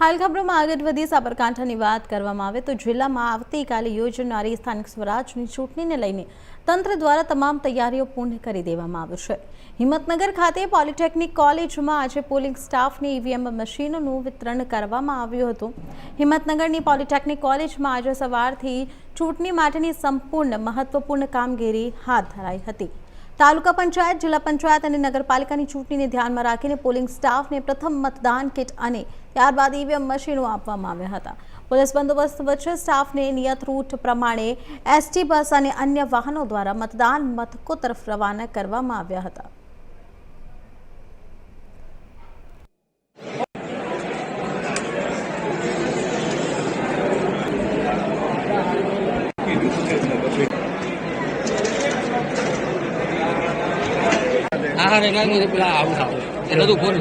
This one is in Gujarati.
હાલ ખબરોમાં આગળ વધી સાબરકાંઠાની વાત કરવામાં આવે તો જિલ્લામાં આવતીકાલે યોજાનારી સ્થાનિક સ્વરાજની ચૂંટણીને લઈને તંત્ર દ્વારા તમામ તૈયારીઓ પૂર્ણ કરી દેવામાં આવી છે। હિંમતનગર ખાતે પોલિટેકનિક કોલેજમાં આજે પોલિંગ સ્ટાફને ઈવીએમ મશીનોનું વિતરણ કરવામાં આવ્યું હતું। હિંમતનગરની પોલિટેકનિક કોલેજમાં આજે સવારથી ચૂંટણી માટેની સંપૂર્ણ મહત્વપૂર્ણ કામગીરી હાથ ધરાઈ હતી। તાલુકા પંચાયત, જિલ્લા પંચાયત અને નગરપાલિકાની ચૂંટણીને ધ્યાનમાં રાખીને પોલિંગ સ્ટાફને પ્રથમ મતદાન કિટ અને ત્યારબાદ ઈવીએમ મશીનો આપવામાં આવ્યા હતા। પોલીસ બંદોબસ્ત વચ્ચે સ્ટાફને નિયત રૂટ પ્રમાણે એસટી બસ અને અન્ય વાહનો દ્વારા મતદાન મથકો તરફ રવાના કરવામાં આવ્યા હતા। હા, પેલા આવું એટલે તું બોલ।